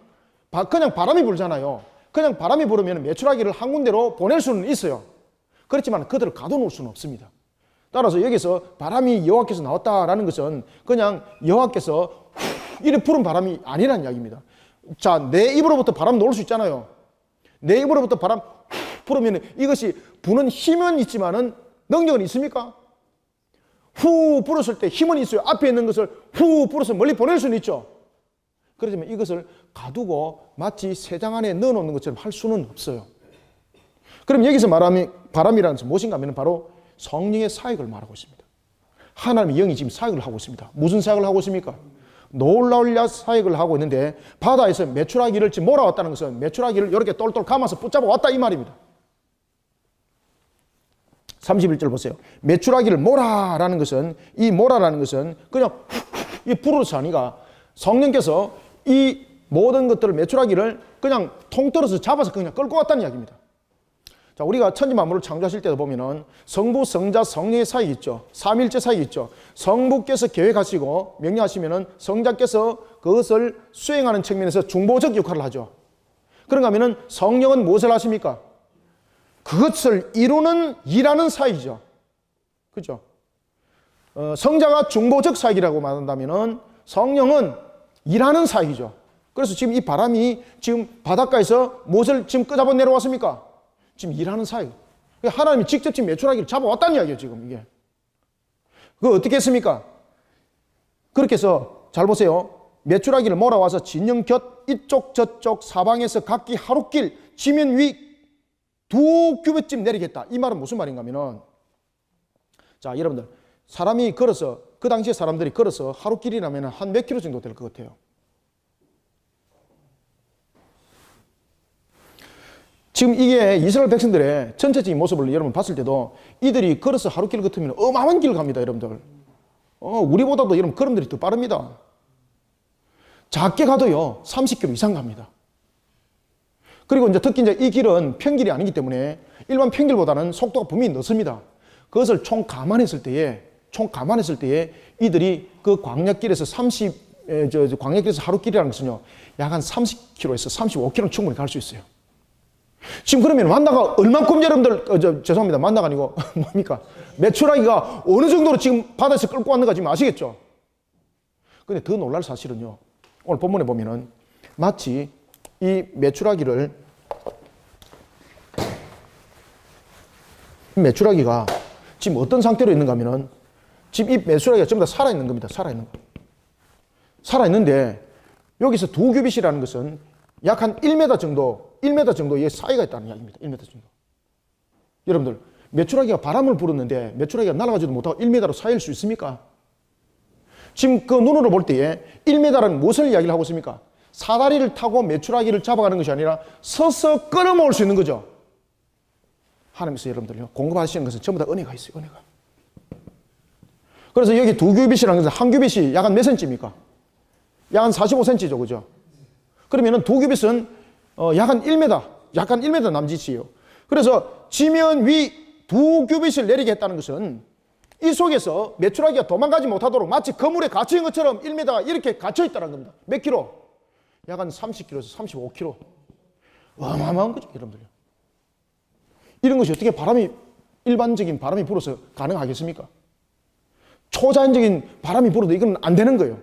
그냥 바람이 불잖아요. 그냥 바람이 불으면 메추라기를 한 군데로 보낼 수는 있어요. 그렇지만 그들을 가둬놓을 수는 없습니다. 따라서 여기서 바람이 여호와께서 나왔다라는 것은 그냥 여호와께서 이래 부른 바람이 아니라는 이야기입니다. 자, 내 입으로부터 바람 놓을 수 있잖아요. 내 입으로부터 바람 불으면 이것이 부는 힘은 있지만은 능력은 있습니까? 후 불었을 때 힘은 있어요. 앞에 있는 것을 후 불어서 멀리 보낼 수는 있죠. 그렇지만 이것을 가두고 마치 새장 안에 넣어놓는 것처럼 할 수는 없어요. 그럼 여기서 말하면 바람이라는 것은 무엇인가 하면 바로 성령의 사역을 말하고 있습니다. 하나님의 영이 지금 사역을 하고 있습니다. 무슨 사역을 하고 있습니까? 놀라울 사역을 하고 있는데 바다에서 메추라기를 지금 몰아왔다는 것은 메추라기를 이렇게 똘똘 감아서 붙잡아 왔다 이 말입니다. 31절 보세요. 메추라기를 몰아라는 것은 이 몰아라는 것은 그냥 이 불어서 하니까 성령께서 이 모든 것들을 메추라기를 그냥 통틀어서 잡아서 그냥 끌고 왔다는 이야기입니다. 자, 우리가 천지 만물을 창조하실 때도 보면은 성부, 성자, 성령의 사역이 있죠. 삼일체 사역이 있죠. 성부께서 계획하시고 명령하시면은 성자께서 그것을 수행하는 측면에서 중보적 역할을 하죠. 그런가 하면은 성령은 무엇을 하십니까? 그것을 일하는 사역이죠. 그죠? 성자가 중보적 사역이라고 말한다면은 성령은 일하는 사역이죠. 그래서 지금 이 바람이 지금 바닷가에서 무엇을 지금 끄잡아 내려왔습니까? 지금 일하는 사역. 하나님이 직접 지금 메추라기를 잡아왔다는 이야기예요, 지금 이게. 그거 어떻게 했습니까? 그렇게 해서, 잘 보세요. 메추라기를 몰아와서 진영 곁, 이쪽, 저쪽, 사방에서 각기 하루길, 지면 위 2규빗쯤 내리겠다. 이 말은 무슨 말인가 하면은, 자, 여러분들, 사람이 걸어서, 그 당시에 사람들이 걸어서 하루길이라면 한 몇 킬로 정도 될 것 같아요? 지금 이게 이스라엘 백성들의 전체적인 모습을 여러분 봤을 때도 이들이 걸어서 하루길 같으면 어마어마한 길을 갑니다, 여러분들. 우리보다도 여러분 걸음들이 더 빠릅니다. 작게 가도요, 30km 이상 갑니다. 그리고 이제 특히 이제 이 길은 평길이 아니기 때문에 일반 평길보다는 속도가 분명히 늦습니다. 그것을 총 감안했을 때에 이들이 그 광야길에서 광야길에서 하루길이라는 것은요, 약 한 30km에서 35km는 충분히 갈 수 있어요. 지금 그러면 만나가 얼만큼 여러분들, 죄송합니다. 만나가 아니고, 뭡니까? 메추라기가 어느 정도로 지금 바다에서 끌고 왔는가 지금 아시겠죠? 근데 더 놀랄 사실은요, 오늘 본문에 보면은 마치 이 메추라기가 지금 어떤 상태로 있는가 하면은 지금 이 메추라기가 전부 다 살아있는 겁니다. 살아있는데 여기서 2규빗이라는 것은 약 한 1m 정도의 사이가 있다는 이야기입니다. 1m 정도. 여러분들, 메추라기가 바람을 불었는데 메추라기가 날아가지도 못하고 1m로 쌓일 수 있습니까? 지금 그 눈으로 볼 때에 1m라는 무엇을 이야기를 하고 있습니까? 사다리를 타고 메추라기를 잡아가는 것이 아니라 서서 끌어모을 수 있는 거죠. 하나님께서 여러분들요, 공급하시는 것은 전부 다 은혜가 있어요. 은혜가. 그래서 여기 2규빗이라는 것은 한 규빗이 약 한 몇 센치입니까? 약 한 45cm죠. 그죠? 그러면은 2규빗은 약 한 1m, 약 한 1m 남짓이에요. 그래서 지면 위 2규빗을 내리게 했다는 것은 이 속에서 메추라기가 도망가지 못하도록 마치 거물에 갇혀있는 것처럼 1m가 이렇게 갇혀있다는 겁니다. 몇 킬로? 약 한 30km에서 35km. 어마어마한 거죠, 여러분들요. 이런 것이 어떻게 일반적인 바람이 불어서 가능하겠습니까? 초자연적인 바람이 불어도 이건 안 되는 거예요.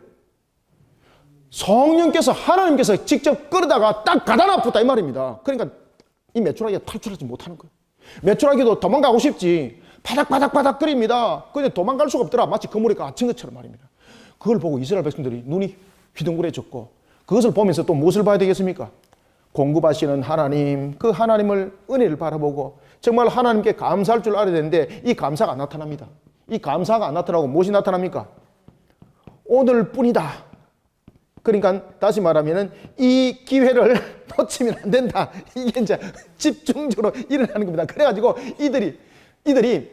성령께서 하나님께서 직접 끌어다가 딱 가다 놔뒀다 이 말입니다. 그러니까 이 메추라기가 탈출하지 못하는 거예요. 메추라기도 도망가고 싶지 바닥바닥바닥 거립니다. 근데 도망갈 수가 없더라. 마치 그물에 갇힌 것처럼 말입니다. 그걸 보고 이스라엘 백성들이 눈이 휘둥그레졌고 그것을 보면서 또 무엇을 봐야 되겠습니까? 공급하시는 하나님, 그 하나님을 은혜를 바라보고 정말 하나님께 감사할 줄 알아야 되는데 이 감사가 안 나타납니다. 이 감사가 안 나타나고 무엇이 나타납니까? 오늘뿐이다. 그러니까 다시 말하면 이 기회를 놓치면 안 된다. 이게 이제 집중적으로 일어나는 겁니다. 그래가지고 이들이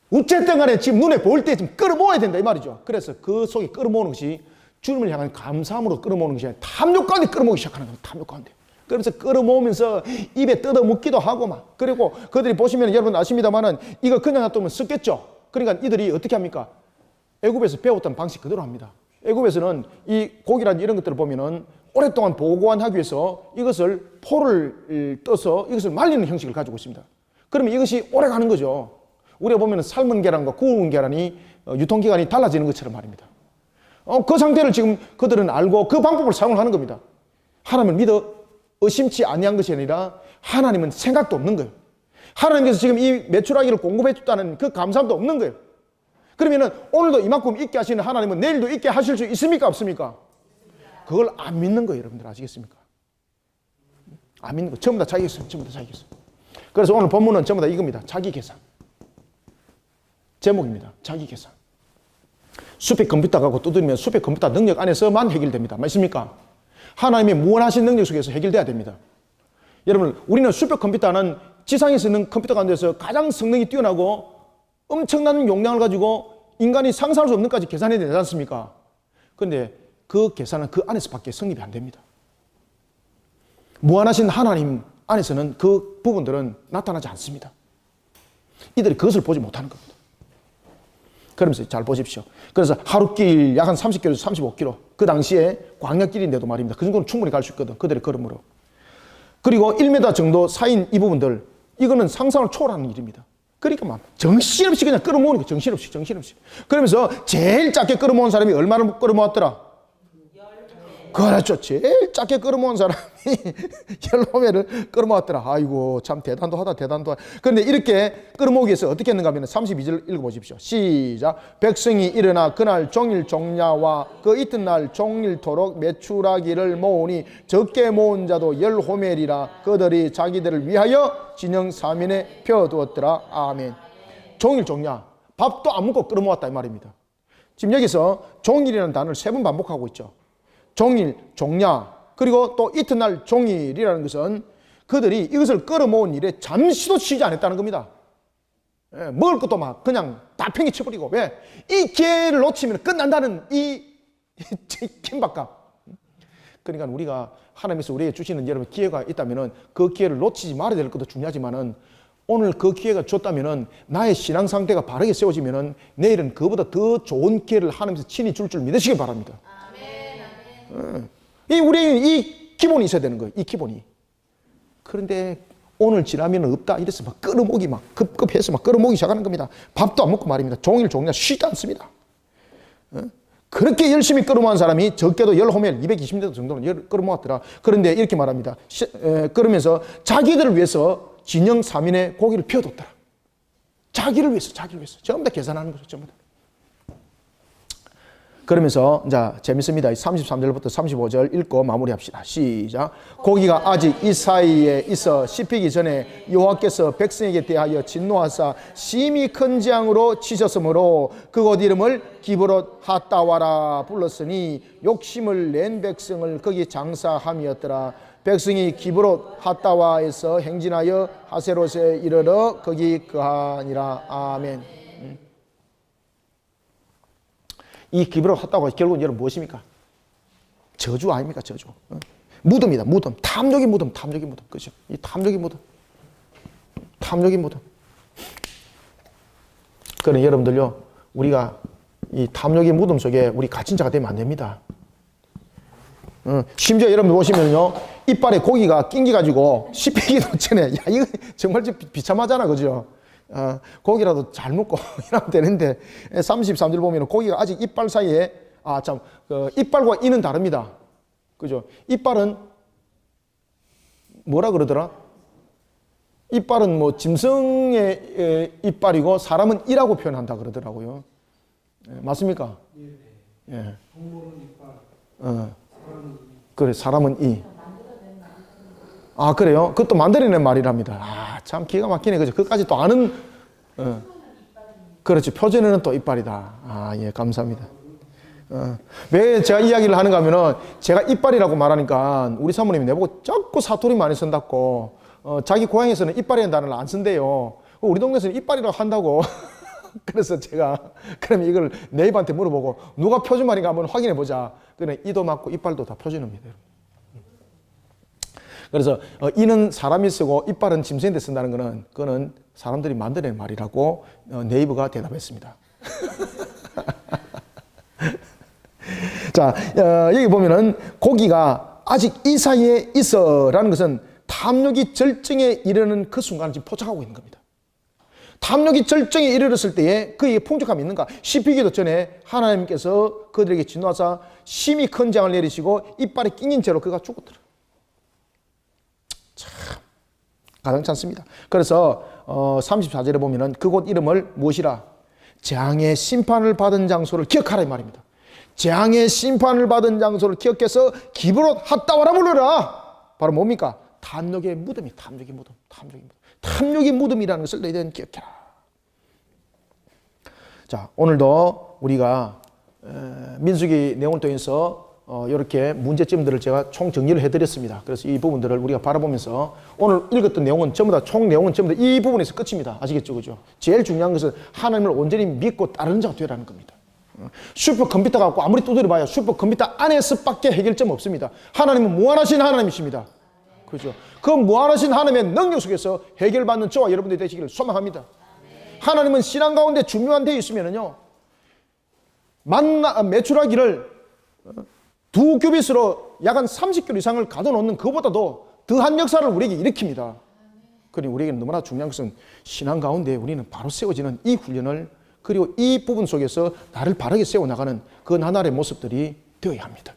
어쨌든 간에 지금 눈에 보일 때 지금 끌어모아야 된다 이 말이죠. 그래서 그 속에 끌어모으는 것이 주님을 향한 감사함으로 끌어모으는 것이 아니라 탐욕 가운데 끌어모으기 시작하는 겁니다. 탐욕 가운데. 그러면서 끌어모으면서 입에 뜯어먹기도 하고 막. 그리고 그들이 보시면 여러분 아십니다만은 이거 그냥 놔두면 썩겠죠. 그러니까 이들이 어떻게 합니까? 애굽에서 배웠던 방식 그대로 합니다. 애굽에서는 이 고기란 이런 것들을 보면은 오랫동안 보관하기 위해서 이것을 포를 떠서 이것을 말리는 형식을 가지고 있습니다. 그러면 이것이 오래 가는 거죠. 우리가 보면은 삶은 계란과 구운 계란이 유통기간이 달라지는 것처럼 말입니다. 그 상태를 지금 그들은 알고 그 방법을 사용하는 겁니다. 하나님을 믿어 의심치 아니한 것이 아니라 하나님은 생각도 없는 거예요. 하나님께서 지금 이 메추라기를 공급해 줬다는 그 감사함도 없는 거예요. 그러면은 오늘도 이만큼 있게 하시는 하나님은 내일도 있게 하실 수 있습니까? 없습니까? 그걸 안 믿는 거예요. 여러분들 아시겠습니까? 안 믿는 거. 전부 다 자기 계산. 전부 다 자기 계산. 그래서 오늘 본문은 전부 다 이겁니다. 자기 계산. 제목입니다. 자기 계산. 슈퍼 컴퓨터 갖고 두드리면 슈퍼 컴퓨터 능력 안에서만 해결됩니다. 맞습니까? 하나님의 무한하신 능력 속에서 해결돼야 됩니다. 여러분, 우리는 슈퍼 컴퓨터는 지상에서 있는 컴퓨터 가운데서 가장 성능이 뛰어나고 엄청난 용량을 가지고 인간이 상상할 수 없는 까지 계산해야 되지 않습니까? 그런데 그 계산은 그 안에서밖에 성립이 안 됩니다. 무한하신 하나님 안에서는 그 부분들은 나타나지 않습니다. 이들이 그것을 보지 못하는 겁니다. 그러면서 잘 보십시오. 그래서 하루길 약 한 30km, 35km. 그 당시에 광야길인데도 말입니다. 그 정도는 충분히 갈 수 있거든. 그들의 걸음으로. 그리고 1m 정도 사인 이 부분들. 이거는 상상을 초월하는 일입니다. 그러니까 막 정신없이 그냥 끌어모으는 거예요. 정신없이. 그러면서 제일 작게 끌어모은 사람이 얼마나 끌어모았더라? 그렇죠. 제일 작게 끌어모은 사람이 열호매를 끌어모았더라. 아이고 참 대단도 하다. 그런데 이렇게 끌어모으기 위해서 어떻게 했는가 하면 32절 읽어보십시오. 시작. 백성이 일어나 그날 종일 종야와 그 이튿날 종일토록 메추라기를 모으니 적게 모은 자도 10호멜이라 그들이 자기들을 위하여 진영 3인에 펴두었더라. 아멘. 종일 종야. 밥도 안 먹고 끌어모았다 이 말입니다. 지금 여기서 종일이라는 단어를 3번 반복하고 있죠. 종일, 종야, 그리고 또 이튿날 종일이라는 것은 그들이 이것을 끌어모은 일에 잠시도 쉬지 않았다는 겁니다. 먹을 것도 막 그냥 다 팽이쳐버리고. 왜? 이 기회를 놓치면 끝난다는 이 긴박감. 그러니까 우리가 하나님께서 우리에게 주시는 여러분 기회가 있다면 그 기회를 놓치지 말아야 될 것도 중요하지만 오늘 그 기회가 줬다면 나의 신앙 상태가 바르게 세워지면 내일은 그보다 더 좋은 기회를 하나님께서 친히 줄 믿으시기 바랍니다. 우리 이 기본이 있어야 되는 거예요. 이 기본이. 그런데 오늘 지나면 없다 이래서 막 끌어모기 막 급급해서 막 끌어모기 시작하는 겁니다. 밥도 안 먹고 말입니다. 종일 종야 쉬지 않습니다. 그렇게 열심히 끌어모은 사람이 적게도 10호멜 220m 정도는 끌어모았더라. 그런데 이렇게 말합니다. 그러면서 자기들을 위해서 진영 3인의 고기를 피워뒀더라. 자기를 위해서. 전부 다 계산하는 거죠. 전부 다. 그러면서 자 재밌습니다. 33절부터 35절 읽고 마무리합시다. 시작. 고기가 아직 이 사이에 있어 씹히기 전에 여호와께서 백성에게 대하여 진노하사 심히 큰 재앙으로 치셨으므로 그곳 이름을 기브롯 핫다와라 불렀으니 욕심을 낸 백성을 거기 장사함이었더라. 백성이 기브롯 핫다와에서 행진하여 하세롯에 이르러 거기 거하니라. 아멘. 이 기브롯 핫다가 결국은 여러분 무엇입니까? 저주 아닙니까? 저주. 무덤이다. 무덤. 탐욕의 무덤. 그죠? 이 탐욕의 무덤. 그러니 여러분들요, 우리가 이 탐욕의 무덤 속에 우리 갇힌 자가 되면 안 됩니다. 심지어 여러분 보시면요, 이빨에 고기가 낑겨가지고 씹히기도 전에, 야, 이거 정말 좀 비참하잖아. 그죠? 고기라도 잘 먹고 이러면 되는데 33절 보면 고기가 아직 이빨 사이에 이빨과 이는 다릅니다. 그죠? 이빨은 뭐라 그러더라? 이빨은 뭐 짐승의 이빨이고 사람은 이라고 표현한다 그러더라고요. 맞습니까? 예. 그래, 사람은 이. 그래요? 그것도 만들어낸 말이랍니다. 참 기가 막히네. 그죠? 그까지 또 아는, 그렇지. 표준어는 또 이빨이다. 예, 감사합니다. 왜 제가 이야기를 하는가 하면은 제가 이빨이라고 말하니까 우리 사모님이 내보고 자꾸 사투리 많이 쓴다고, 자기 고향에서는 이빨이라는 단어를 안 쓴대요. 우리 동네에서는 이빨이라고 한다고. 그래서 제가 그럼 이걸 내 입한테 물어보고 누가 표준말인가 한번 확인해 보자. 그래, 이도 맞고 이빨도 다 표준어입니다. 그래서 이는 사람이 쓰고 이빨은 짐승인데 쓴다는 거는 그거는 사람들이 만들어낸 말이라고 네이버가 대답했습니다. 자, 여기 보면은 고기가 아직 이 사이에 있어라는 것은 탐욕이 절정에 이르는 그 순간을 지금 포착하고 있는 겁니다. 탐욕이 절정에 이르렀을 때에 그에게 풍족함이 있는가? 씹히기도 전에 하나님께서 그들에게 진노하사 심히 큰 재앙을 내리시고 이빨에 낑긴 채로 그가 죽었더라. 참 가당치 않습니다. 그래서 34절에 보면은 그곳 이름을 무엇이라? 재앙의 심판을 받은 장소를 기억하라 이 말입니다. 재앙의 심판을 받은 장소를 기억해서 기브롯 핫다와라 부르라. 바로 뭡니까? 탐욕의 무덤이, 탐욕의 무덤, 탐욕의 무덤. 탐욕의 무덤이라는 것을 너희들은 기억해라. 자, 오늘도 우리가 민수기 내용을 통해서 이렇게 문제점들을 제가 총 정리를 해드렸습니다. 그래서 이 부분들을 우리가 바라보면서 오늘 읽었던 내용은 전부 다 총 내용은 전부 다 이 부분에서 끝입니다. 아시겠죠, 그죠? 제일 중요한 것은 하나님을 온전히 믿고 따르는 자가 되라는 겁니다. 슈퍼컴퓨터 갖고 아무리 두드려봐야 슈퍼컴퓨터 안에서밖에 해결점 없습니다. 하나님은 무한하신 하나님이십니다. 그죠? 그 무한하신 하나님의 능력 속에서 해결받는 저와 여러분들이 되시기를 소망합니다. 하나님은 신앙 가운데 중요한 데 있으면은요, 매출하기를 2규빗으로 약 한 30규빗 이상을 가둬놓는 그보다도 더한 역사를 우리에게 일으킵니다. 그러니 우리에게 너무나 중요한 것은 신앙 가운데 우리는 바로 세워지는 이 훈련을, 그리고 이 부분 속에서 나를 바르게 세워나가는 그 나날의 모습들이 되어야 합니다.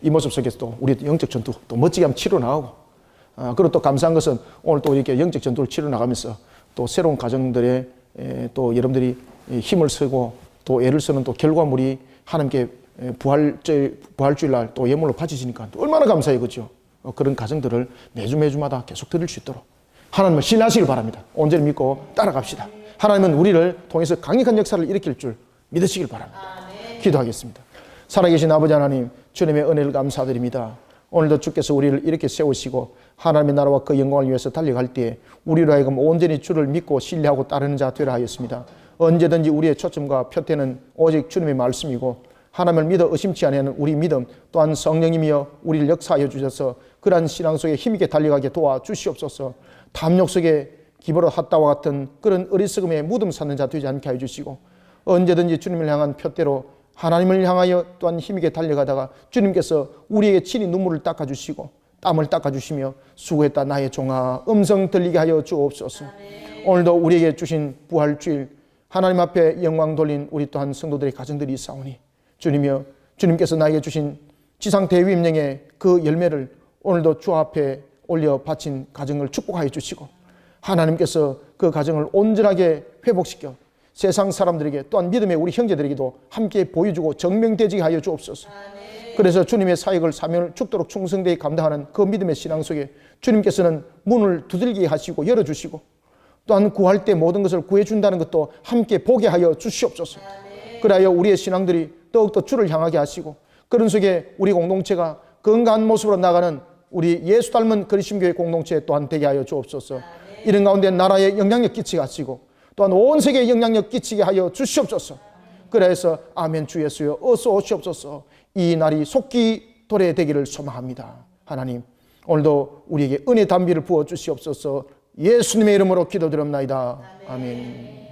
이 모습 속에서 또 우리 영적 전투 또 멋지게 한번 치러 나가고, 그리고 또 감사한 것은 오늘 또 이렇게 영적 전투를 치러 나가면서 또 새로운 가정들의 또 여러분들이 힘을 쓰고 또 애를 쓰는 또 결과물이 하나님께 부활주일날 또 예물로 바치시니까 또 얼마나 감사해요, 그렇죠? 그런 가정들을 매주마다 계속 드릴 수 있도록 하나님을 신뢰하시길 바랍니다. 온전히 믿고 따라갑시다. 하나님은 우리를 통해서 강력한 역사를 일으킬 줄 믿으시길 바랍니다. 기도하겠습니다. 살아계신 아버지 하나님, 주님의 은혜를 감사드립니다. 오늘도 주께서 우리를 이렇게 세우시고 하나님의 나라와 그 영광을 위해서 달려갈 때에 우리로 하여금 온전히 주를 믿고 신뢰하고 따르는 자 되라 하였습니다. 언제든지 우리의 초점과 표태는 오직 주님의 말씀이고 하나님을 믿어 의심치 아니하는 우리 믿음 또한 성령님이여 우리를 역사하여 주셔서 그러한 신앙 속에 힘있게 달려가게 도와주시옵소서. 탐욕 속에 기브롯 핫다와 같은 그런 어리석음에 무덤 쌓는 자 되지 않게 해주시고 언제든지 주님을 향한 표대로 하나님을 향하여 또한 힘있게 달려가다가 주님께서 우리에게 친히 눈물을 닦아주시고 땀을 닦아주시며 수고했다 나의 종아 음성 들리게 하여 주옵소서. 오늘도 우리에게 주신 부활주일 하나님 앞에 영광 돌린 우리 또한 성도들의 가정들이 있사오니 주님이여 주님께서 나에게 주신 지상 대위임령의 그 열매를 오늘도 주 앞에 올려 바친 가정을 축복하여 주시고 하나님께서 그 가정을 온전하게 회복시켜 세상 사람들에게 또한 믿음의 우리 형제들에게도 함께 보여주고 정명되게 하여 주옵소서. 그래서 주님의 사역을 사명을 죽도록 충성되게 감당하는 그 믿음의 신앙 속에 주님께서는 문을 두들기게 하시고 열어주시고 또한 구할 때 모든 것을 구해준다는 것도 함께 보게 하여 주시옵소서. 그래야 우리의 신앙들이 더욱더 주를 향하게 하시고 그런 속에 우리 공동체가 건강한 모습으로 나가는 우리 예수 닮은 그리스도교회 공동체 또한 되게 하여 주옵소서. 이런 가운데 나라에 영향력 끼치게 하시고 또한 온 세계에 영향력 끼치게 하여 주시옵소서. 그래서 아멘 주 예수여 어서 오시옵소서. 이 날이 속기 도래되기를 소망합니다. 하나님 오늘도 우리에게 은혜 담비를 부어 주시옵소서. 예수님의 이름으로 기도드립나이다. 아멘.